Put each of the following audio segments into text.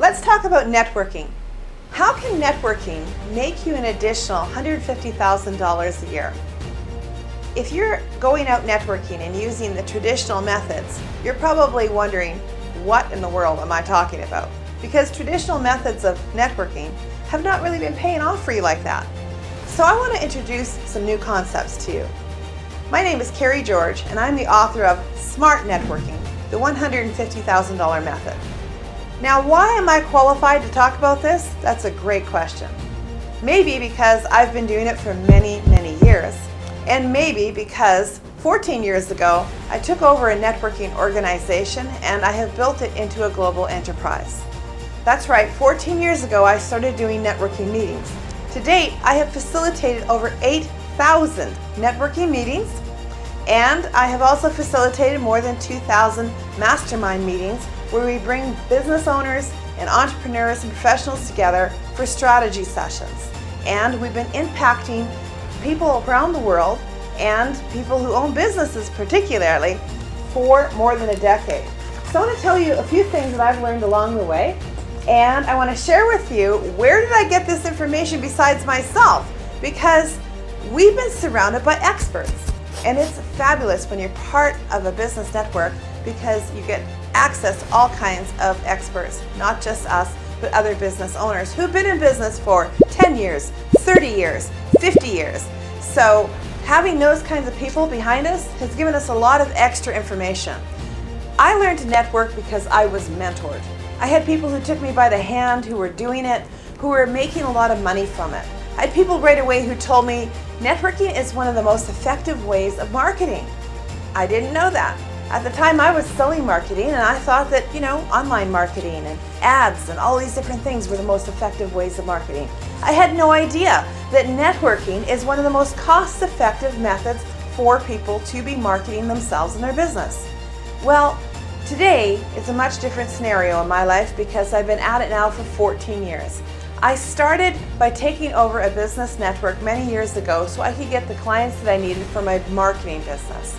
Let's talk about networking. How can networking make you an additional $150,000 a year? If you're going out networking and using the traditional methods, you're probably wondering, what in the world am I talking about? Because traditional methods of networking have not really been paying off for you like that. So I want to introduce some new concepts to you. My name is Kerry George, and I'm the author of Smart Networking, the $150,000 method. Now, why am I qualified to talk about this? That's a great question. Maybe because I've been doing it for many, many years. And maybe because 14 years ago, I took over a networking organization and I have built it into a global enterprise. That's right, 14 years ago, I started doing networking meetings. To date, I have facilitated over 8,000 networking meetings, and I have also facilitated more than 2,000 mastermind meetings where we bring business owners and entrepreneurs and professionals together for strategy sessions. And we've been impacting people around the world and people who own businesses particularly for more than a decade. So I want to tell you a few things that I've learned along the way, and I want to share with you where did I get this information besides myself, because we've been surrounded by experts, and it's fabulous when you're part of a business network because you get access to all kinds of experts, not just us, but other business owners who've been in business for 10 years, 30 years, 50 years. So having those kinds of people behind us has given us a lot of extra information. I learned to network because I was mentored. I had people who took me by the hand, who were doing it, who were making a lot of money from it. I had people right away who told me networking is one of the most effective ways of marketing. I didn't know that. At the time, I was selling marketing, and I thought that, online marketing and ads and all these different things were the most effective ways of marketing. I had no idea that networking is one of the most cost-effective methods for people to be marketing themselves and their business. Well, today is a much different scenario in my life because I've been at it now for 14 years. I started by taking over a business network many years ago so I could get the clients that I needed for my marketing business.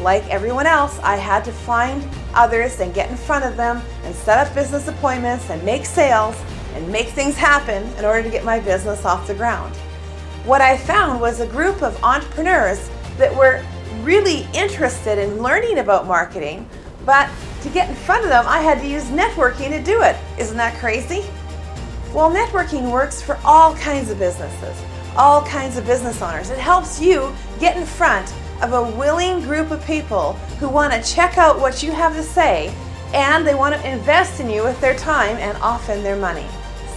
Like everyone else, I had to find others and get in front of them and set up business appointments and make sales and make things happen in order to get my business off the ground. What I found was a group of entrepreneurs that were really interested in learning about marketing, but to get in front of them, I had to use networking to do it. Isn't that crazy? Well, networking works for all kinds of businesses, all kinds of business owners. It helps you get in front of a willing group of people who want to check out what you have to say, and they want to invest in you with their time and often their money.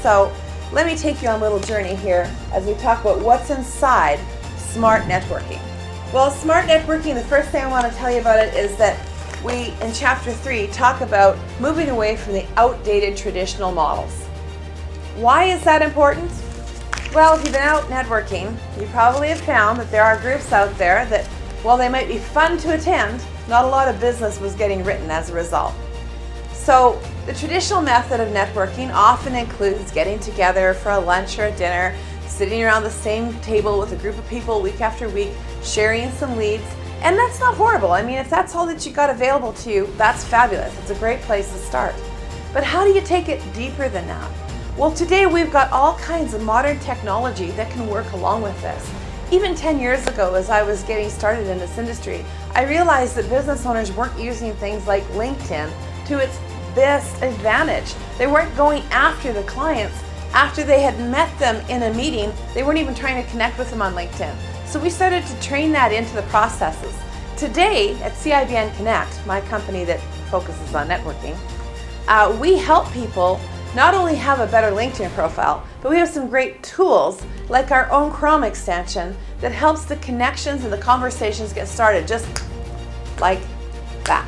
So let me take you on a little journey here as we talk about what's inside smart networking. Well, smart networking, the first thing I want to tell you about it is that we, in chapter 3, talk about moving away from the outdated traditional models. Why is that important? Well, if you've been out networking, you probably have found that there are groups out there that, while they might be fun to attend, not a lot of business was getting written as a result. So the traditional method of networking often includes getting together for a lunch or a dinner, sitting around the same table with a group of people week after week, sharing some leads, and that's not horrible. I mean, if that's all that you got available to you, that's fabulous. It's a great place to start. But how do you take it deeper than that? Well, today we've got all kinds of modern technology that can work along with this. Even 10 years ago, as I was getting started in this industry, I realized that business owners weren't using things like LinkedIn to its best advantage. They weren't going after the clients after they had met them in a meeting. They weren't even trying to connect with them on LinkedIn. So we started to train that into the processes. Today at CIBN Connect, my company that focuses on networking, we help people not only have a better LinkedIn profile, but we have some great tools like our own Chrome extension that helps the connections and the conversations get started just like that.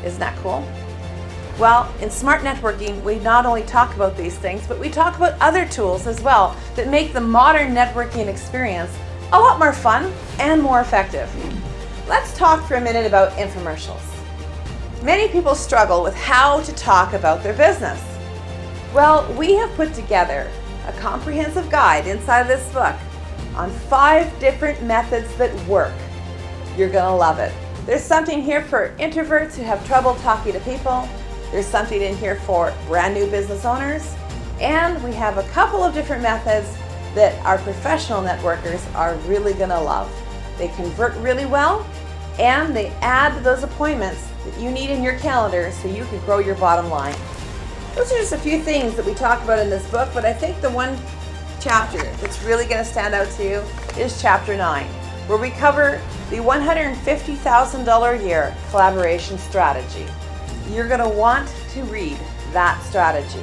Isn't that cool? Well, in Smart Networking, we not only talk about these things, but we talk about other tools as well that make the modern networking experience a lot more fun and more effective. Let's talk for a minute about infomercials. Many people struggle with how to talk about their business. Well, we have put together a comprehensive guide inside of this book on 5 different methods that work. You're going to love it. There's something here for introverts who have trouble talking to people. There's something in here for brand new business owners, and we have a couple of different methods that our professional networkers are really going to love. They convert really well, and they add those appointments that you need in your calendar so you can grow your bottom line. Those are just a few things that we talk about in this book, but I think the one chapter that's really going to stand out to you is chapter 9, where we cover the $150,000 a year collaboration strategy. You're going to want to read that strategy.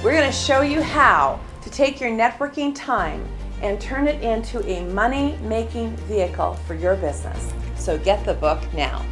We're going to show you how to take your networking time and turn it into a money-making vehicle for your business. So get the book now.